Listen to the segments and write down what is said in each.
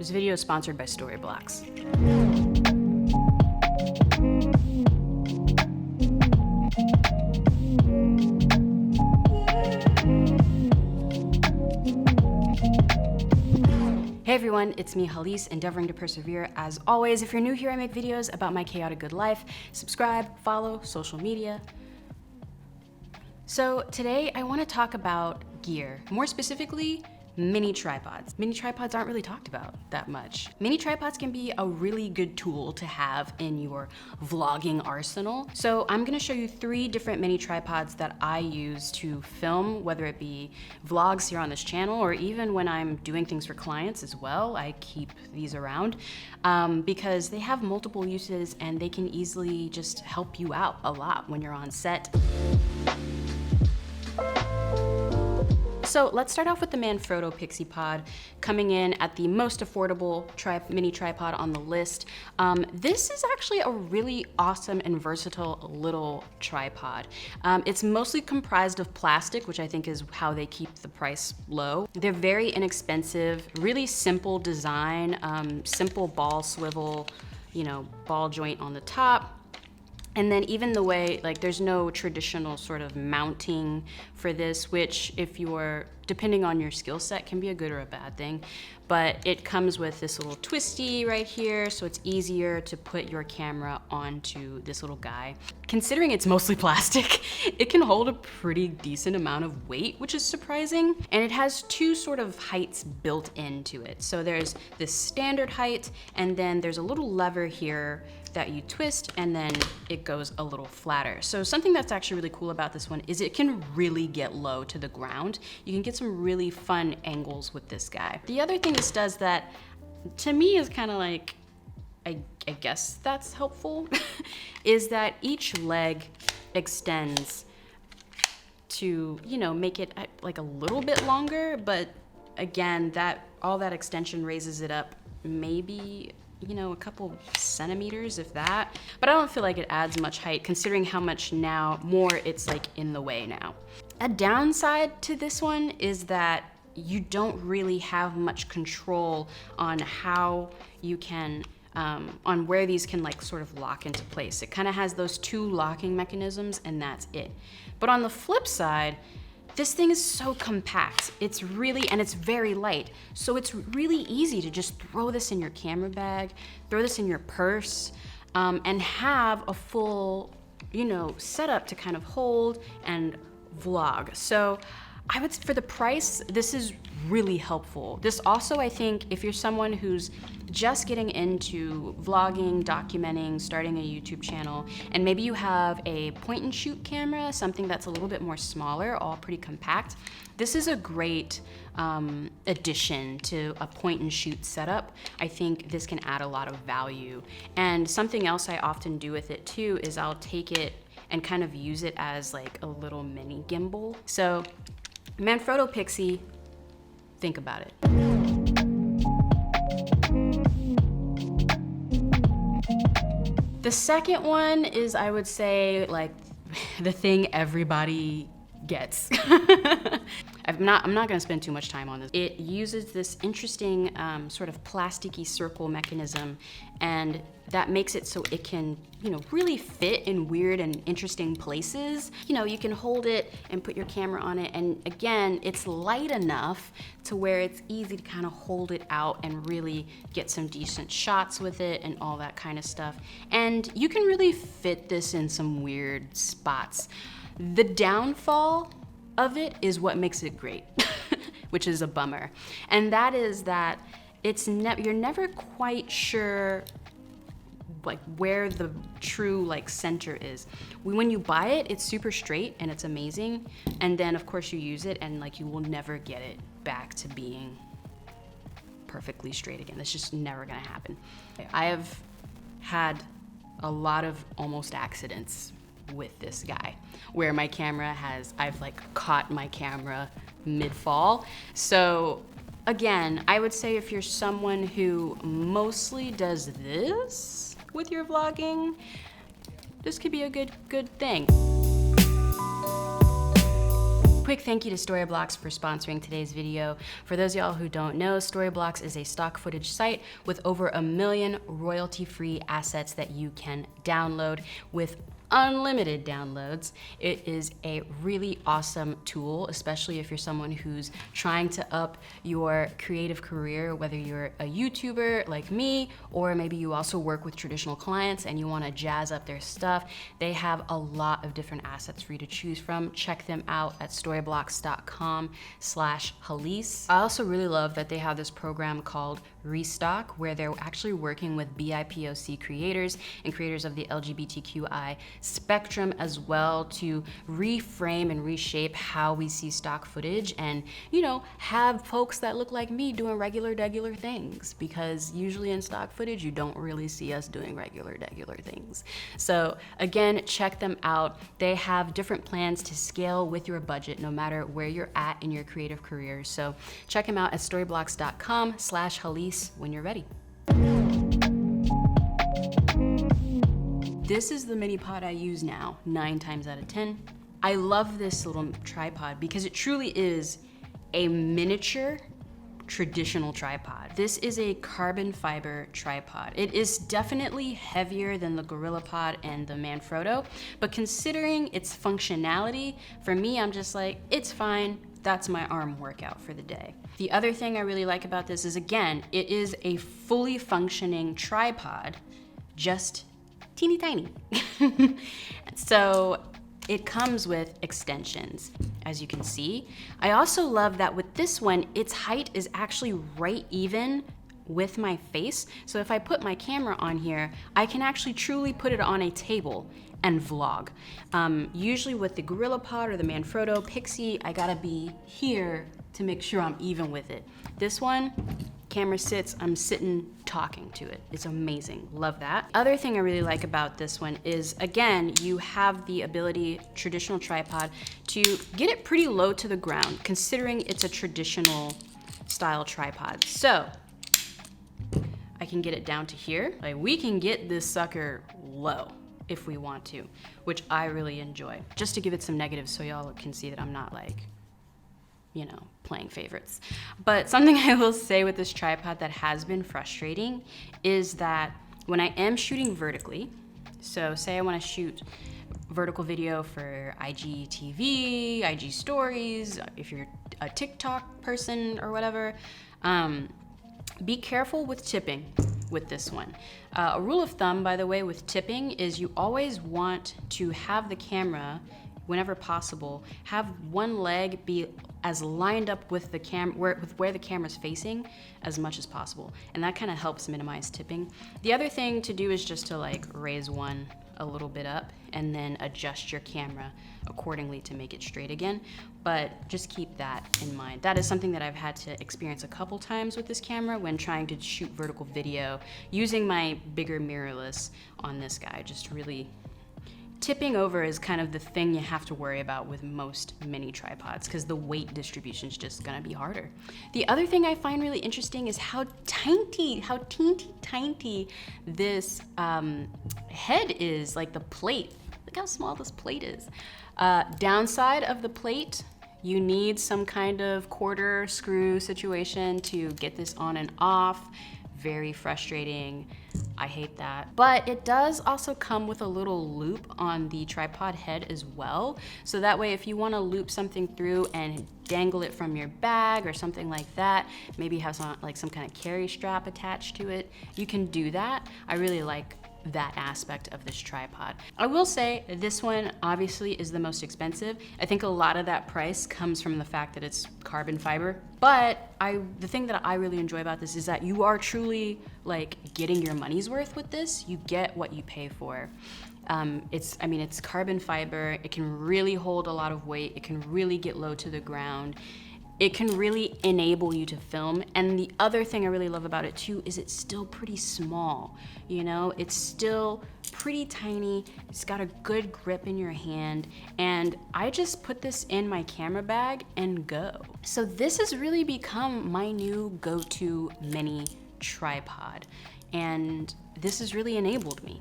This video is sponsored by Storyblocks. Hey everyone, it's me, Hallease, endeavoring to persevere. As always, if you're new here, I make videos about my chaotic good life. Subscribe, follow, social media. So today I want to talk about gear, more specifically, mini tripods. Mini tripods aren't really talked about that much. Mini tripods can be a really good tool to have in your vlogging arsenal. So I'm gonna show you 3 different mini tripods that I use to film, whether it be vlogs here on this channel or even when I'm doing things for clients as well. I keep these around because they have multiple uses and they can easily just help you out a lot when you're on set. So let's start off with the Manfrotto Pixie Pod, coming in at the most affordable mini tripod on the list. This is actually a really awesome and versatile little tripod. It's mostly comprised of plastic, which I think is how they keep the price low. They're very inexpensive, really simple design, simple ball swivel, ball joint on the top. And then even the way, there's no traditional sort of mounting for this, which if you're, depending on your skill set, can be a good or a bad thing. But it comes with this little twisty right here, so it's easier to put your camera onto this little guy. Considering it's mostly plastic, it can hold a pretty decent amount of weight, which is surprising. And it has 2 sort of heights built into it. So there's this standard height, and then there's a little lever here that you twist, and then it goes a little flatter. So something that's actually really cool about this one is it can really get low to the ground. You can get some really fun angles with this guy. The other thing this does that to me is kind of like, I guess that's helpful, is that each leg extends to, make it like a little bit longer, but again, all that extension raises it up maybe a couple centimeters, if that. But I don't feel like it adds much height considering how much more it's in the way now. A downside to this one is that you don't really have much control on how you can, on where these can sort of lock into place. It kind of has those 2 locking mechanisms and that's it. But on the flip side, this thing is so compact. It's very light. So it's really easy to just throw this in your camera bag, throw this in your purse, and have a full, setup to kind of hold and vlog. So I would, for the price, this is really helpful. This also, I think, if you're someone who's just getting into vlogging, documenting, starting a YouTube channel, and maybe you have a point and shoot camera, something that's a little bit more smaller, all pretty compact, this is a great addition to a point and shoot setup. I think this can add a lot of value. And something else I often do with it too is I'll take it and kind of use it as a little mini gimbal. So Manfrotto Pixie, think about it. The second one is, I would say, the thing everybody gets. I'm not gonna spend too much time on this. It uses this interesting sort of plasticky circle mechanism, and that makes it so it can, really fit in weird and interesting places. You can hold it and put your camera on it, and again, it's light enough to where it's easy to kind of hold it out and really get some decent shots with it and all that kind of stuff. And you can really fit this in some weird spots. The downfall of it is what makes it great, which is a bummer. And that is that you're never quite sure where the true center is. When you buy it, it's super straight and it's amazing. And then of course you use it and you will never get it back to being perfectly straight again. That's just never gonna happen. I have had a lot of almost accidents with this guy where my camera I've caught my camera mid-fall. So again, I would say if you're someone who mostly does this with your vlogging, this could be a good thing. quick thank you to Storyblocks for sponsoring today's video. For those of y'all who don't know, Storyblocks is a stock footage site with over 1 million royalty-free assets that you can download with unlimited downloads. It is a really awesome tool, especially if you're someone who's trying to up your creative career, whether you're a YouTuber like me, or maybe you also work with traditional clients and you want to jazz up their stuff. They have a lot of different assets for you to choose from. Check them out at storyblocks.com/Hallease. I also really love that they have this program called Restock, where they're actually working with BIPOC creators and creators of the LGBTQI spectrum as well to reframe and reshape how we see stock footage and, you know, have folks that look like me doing regular things, because usually in stock footage you don't really see us doing regular things. So again, check them out. They have different plans to scale with your budget no matter where you're at in your creative career. So check them out at storyblocks.com/Hallease when you're ready. This is the mini pod I use now, 9 times out of 10. I love this little tripod because it truly is a miniature traditional tripod. This is a carbon fiber tripod. It is definitely heavier than the GorillaPod and the Manfrotto, but considering its functionality, for me, I'm just like, it's fine. That's my arm workout for the day. The other thing I really like about this is, again, it is a fully functioning tripod, just teeny tiny. So it comes with extensions, as you can see. I also love that with this one, its height is actually right even with my face. So if I put my camera on here, I can actually truly put it on a table and vlog. Usually with the GorillaPod or the Manfrotto Pixie, I gotta be here to make sure I'm even with it. This one, camera sits, I'm sitting talking to it. It's amazing, love that. Other thing I really like about this one is, again, you have the ability, traditional tripod, to get it pretty low to the ground, considering it's a traditional style tripod. So, I can get it down to here. Like, we can get this sucker low if we want to, which I really enjoy. Just to give it some negatives so y'all can see that I'm not like, you know, playing favorites. But something I will say with this tripod that has been frustrating is that when I am shooting vertically, so say I want to shoot vertical video for IGTV, IG stories, if you're a TikTok person or whatever, be careful with tipping with this one. A rule of thumb, by the way, with tipping is you always want to have the camera, whenever possible, have one leg be as lined up with the where the camera's facing as much as possible. And that kind of helps minimize tipping. The other thing to do is just to like raise one a little bit up and then adjust your camera accordingly to make it straight again. But just keep that in mind. That is something that I've had to experience a couple times with this camera when trying to shoot vertical video using my bigger mirrorless on this guy. Just really tipping over is kind of the thing you have to worry about with most mini tripods, because the weight distribution is just gonna be harder. The other thing I find really interesting is how teeny tiny this head is, like the plate. Look how small this plate is. Downside of the plate, you need some kind of quarter screw situation to get this on and off. Very frustrating. I hate that. But it does also come with a little loop on the tripod head as well. So that way, if you want to loop something through and dangle it from your bag or something like that, maybe have some kind of carry strap attached to it, you can do that. I really like that aspect of this tripod. I will say this one obviously is the most expensive. I think a lot of that price comes from the fact that it's carbon fiber. But the thing that I really enjoy about this is that you are truly like getting your money's worth with this. You get what you pay for. It's carbon fiber. It can really hold a lot of weight. It can really get low to the ground. It can really enable you to film. And the other thing I really love about it too is it's still pretty small. You know, it's still pretty tiny. It's got a good grip in your hand. And I just put this in my camera bag and go. So this has really become my new go-to mini tripod. And this has really enabled me.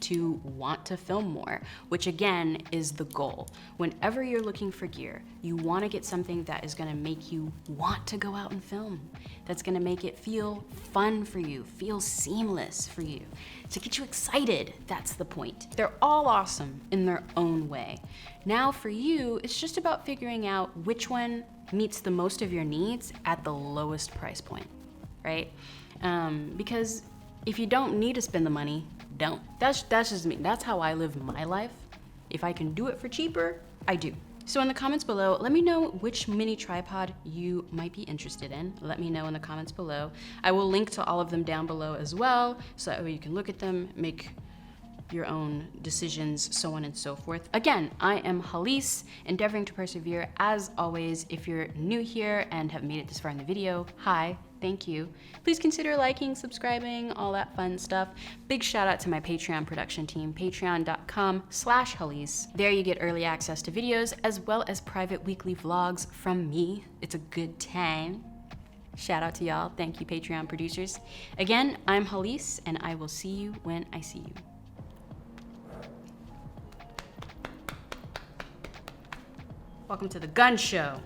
to want to film more, which again is the goal. Whenever you're looking for gear, you want to get something that is going to make you want to go out and film, that's going to make it feel fun for you, feel seamless for you, to get you excited. That's the point. They're all awesome in their own way. Now for you, it's just about figuring out which one meets the most of your needs at the lowest price point, right? Because if you don't need to spend the money, don't. That's just me. That's how I live my life. If I can do it for cheaper, I do. So in the comments below, let me know which mini tripod you might be interested in. Let me know in the comments below. I will link to all of them down below as well, so that way you can look at them, make your own decisions, so on and so forth. Again, I am Hallease, endeavoring to persevere as always. If you're new here and have made it this far in the video, hi, thank you. Please consider liking, subscribing, all that fun stuff. Big shout out to my Patreon production team, patreon.com/Hallease. There you get early access to videos as well as private weekly vlogs from me. It's a good time. Shout out to y'all. Thank you, Patreon producers. Again, I'm Hallease, and I will see you when I see you. Welcome to the gun show.